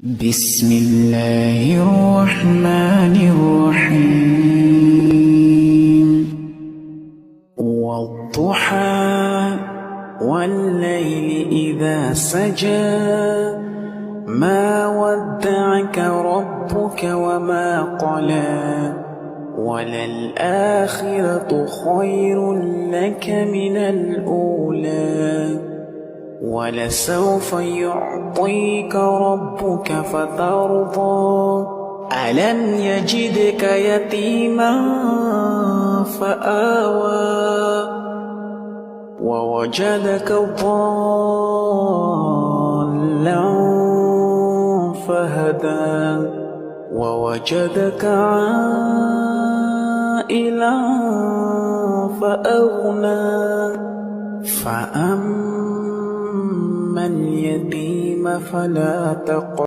بسم الله الرحمن الرحيم والضحى والليل إذا سجى ما ودعك ربك وما قلى وللآخرة خير لك من الأولى ولسوف يعطيك ربك فترضى ألم يجدك يتيما فآوى ووجدك ضالا فهدى ووجدك عائلا فأغنى فأما اليتيم فلا تقهر